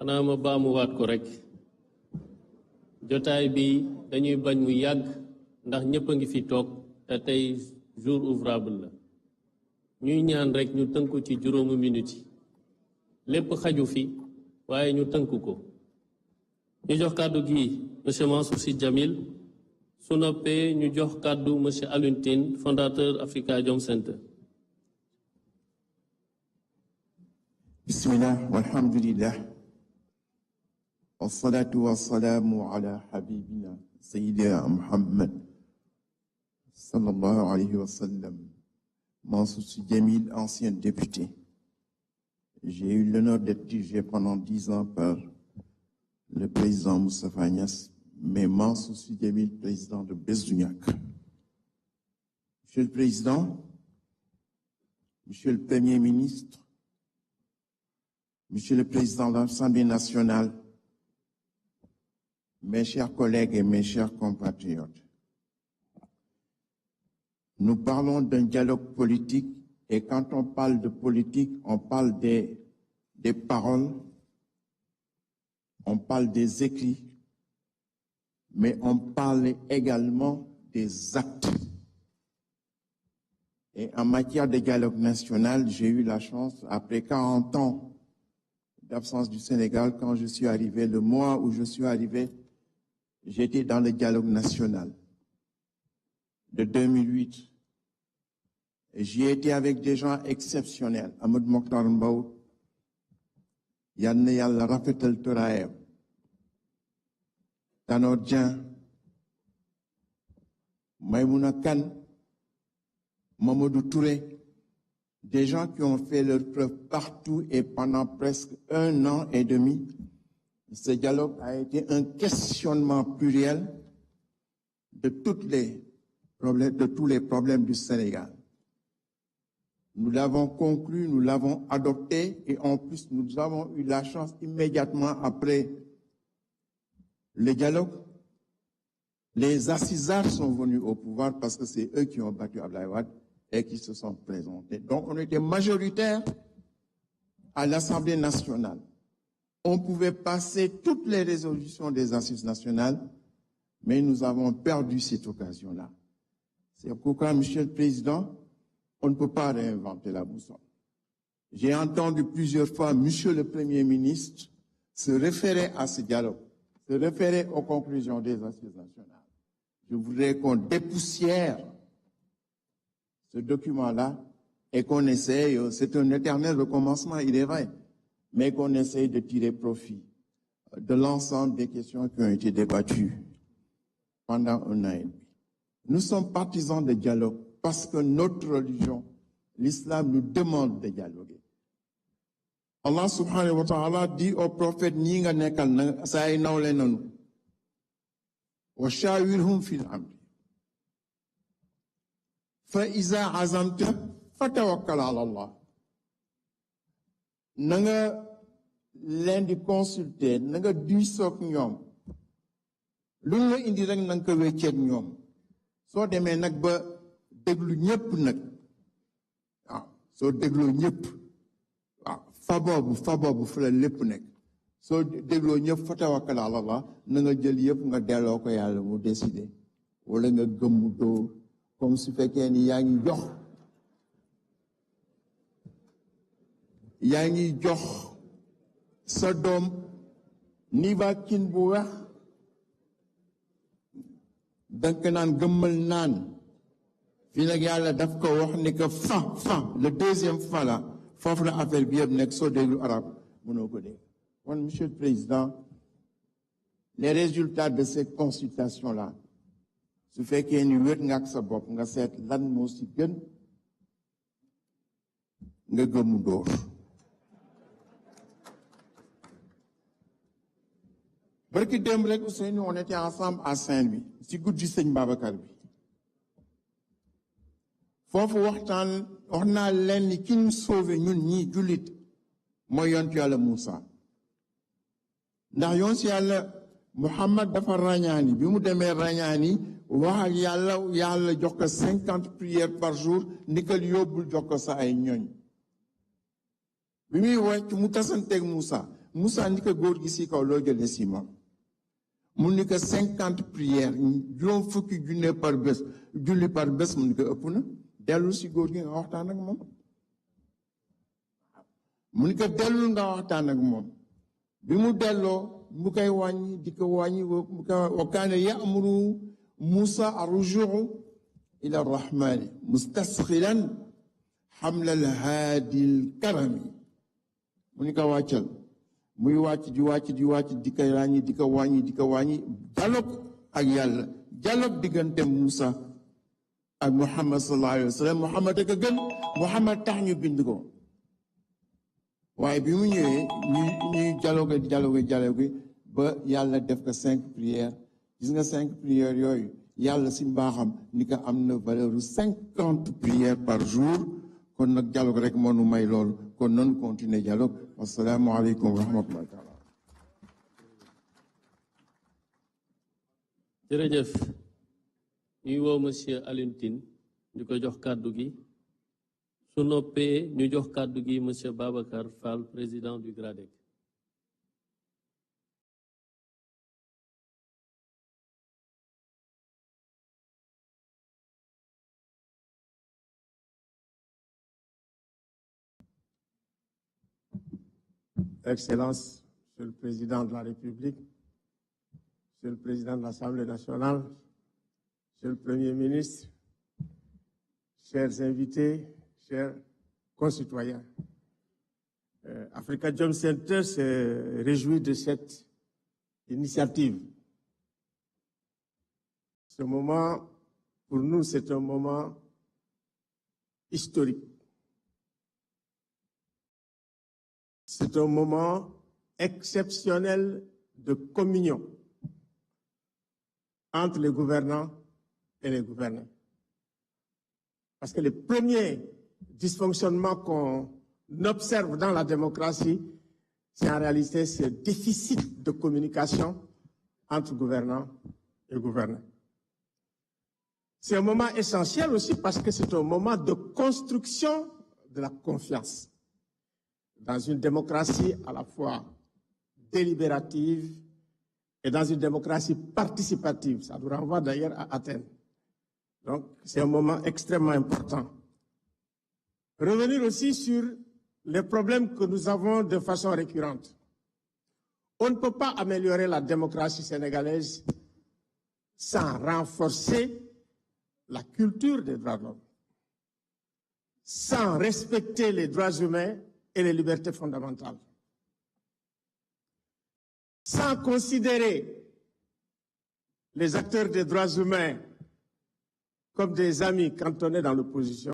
xanaa ma baamuwaat ko rek jotaay bi dañuy bañ mu yàgg ndax ñëpp a ngi fi toog te tey jour ouvrable la ñuy ñaan rek ñu tënku ci juróomi minute yi lépp xaju fi waaye ñu tënku ko ñu jox kàddu gi monsieur Mansour Sy Djamil su noppee ñu jox kàddu monsieur Alioune Tine fondateur Afrikajom Center. Bismillah walhamdulillah wassalatu wassalamu ala habibina sayyidina Muhammad sallallahu alayhi wa sallam. Mansour Sy Djamil, ancien député. J'ai eu l'honneur d'être dirigé pendant 10 ans par le président Moustapha Niasse, mais Mansour Sy Djamil, président de Bës du Ñakk. Monsieur le Président, Monsieur le Premier ministre, Monsieur le Président de l'Assemblée nationale, mes chers collègues et mes chers compatriotes, nous parlons d'un dialogue politique et quand on parle de politique, on parle des paroles, on parle des écrits, mais on parle également des actes. Et en matière de dialogue national, j'ai eu la chance, après 40 ans d'absence du Sénégal, quand je suis arrivé, le mois où je suis arrivé, j'étais dans le dialogue national de 2008. Et j'y ai été avec des gens exceptionnels. Amadou Mokhtar Mbow, yal na Yàlla rafetal tëraayam, Tanor Dieng, Maïmouna Kane, Mamadou Touré, des gens qui ont fait leur preuve partout et pendant presque 1 an et demi. Ce dialogue a été un questionnement pluriel de tous les problèmes du Sénégal. Nous l'avons conclu, nous l'avons adopté et en plus nous avons eu la chance immédiatement après le dialogue. Les assisards sont venus au pouvoir parce que c'est eux qui ont battu Abdoulaye Wade et qui se sont présentés. Donc on était majoritaire à l'Assemblée nationale. On pouvait passer toutes les résolutions des assises nationales, mais nous avons perdu cette occasion-là. C'est pourquoi, Monsieur le Président, on ne peut pas réinventer la boussole. J'ai entendu plusieurs fois Monsieur le Premier ministre se référer à ce dialogue, se référer aux conclusions des assises nationales. Je voudrais qu'on dépoussière ce document-là et qu'on essaye, c'est un éternel recommencement, il est vrai, mais qu'on essaye de tirer profit de l'ensemble des questions qui ont été débattues pendant 1 an et demi. Nous sommes partisans de dialogue parce que notre religion, l'islam, nous demande de dialoguer. Allah subhanahu wa ta'ala dit au prophète, ñi nga nekkal na say nawle nanu wa shawirhum fil amri fa iza azamta fatawakkal ala Allah. Na nga leen di consulter, na nga diisoog ñoom, lu nga indi rek na nga ko wecceeg ñoom. Soo demee nag ba déglu ñëpp nag waaw soo dégloo ñëpp waaw fa boobu fa la lépp nekk. Soo dégloo ñëpp fa tawakkal ala Allah, na nga jël yëpp nga delloo ko yàlla mu décider wala nga gëmmu dóor comme su fekkee ni yaa ngi jox sa doom nivaquine bu weex danga naan gëmmal naan fii nag yàlla daf ko wax ni que fa le deuxième fa la foofu la affaire bi yëpp nekk soo déglu arab mënoo ko dégg. Kon Monsieur le Président, les résultats de ces consultations là su fekkee ni wér nga ak sa bopp nga seet lan moo si gën nga gëmmu dóor. Barki démb rek Ousseynou, on était ensemble à Saint-Louis si guddi Sëñ Babacar bi foofu wax naa leen ni ki ñu sauvé ñun ñii jullit mooy yontu Yàlla Moussa ndax yontu Yàlla Muhammad dafa ràññaani bi mu demee ràññaani wax ak yàlla jox ko 50 prières par jour ndikal yóbbul jox ko sa ay ñoñ bi muy wàcc mu tasanteeg Moussa Moussa ni ko góor gi si kaw loo jëlee si moom mu ni ko 50 prières juróom fukki junne par bés julli par bés mu ni ko ëpp na dellu si góor gi nga waxtaan ak moom mu ni ko dellul nga waxtaan ak moom bi mu delloo mu koy wàññi di ko wàññi wa kaana ya'muru Moussa ar-rujuu ila rahmani mustasxilan xamla al-haadi al-karami mu ni ko wàccal muy wàcc di wàcc di wàcc di ko wàññi di ko wàññi di ko wàññi dialogue ak yàlla dialogue diggante Moussa ak Muhammad sallallahu alayhi wa sallam Muhammad ak a gën Muhammad tax ñu bind ko waaye bi mu ñëwee ñuy dialogue ba yàlla def ko 5 prières gis nga 5 prières yooyu yàlla si mbaaxam ni ko am na valeur 50 prières par jour kon nag dialogue rek moo nu may loolu kon noonu continuer dialogue asalaamaaleykum wa rahmatullahi taala. jërëjëf ñuy woo monsieur Alioune Tine ñu ko jox kàddu gi su noppee ñu jox kàddu gi monsieur Babacar Fall président du GRADEC. Excellences, Monsieur le Président de la République, Monsieur le Président de l'Assemblée nationale, Monsieur le Premier ministre, chers invités, chers concitoyens. Africa Jom Center se réjouit de cette initiative. Ce moment, pour nous, c'est un moment historique. C'est un moment exceptionnel de communion entre les gouvernants et les gouvernés. Parce que les premiers dysfonctionnements qu'on observe dans la démocratie, c'est en réalité ce déficit de communication entre gouvernants et gouvernés. C'est un moment essentiel aussi parce que c'est un moment de construction de la confiance. Dans une démocratie à la fois délibérative et dans une démocratie participative. Ça nous renvoie d'ailleurs à Athènes. Donc, c'est un moment extrêmement important. Revenir aussi sur les problèmes que nous avons de façon récurrente. On ne peut pas améliorer la démocratie sénégalaise sans renforcer la culture des droits de l'homme, sans respecter les droits humains et les libertés fondamentales. Sans considérer les acteurs des droits humains comme des amis quand on est dans l'opposition,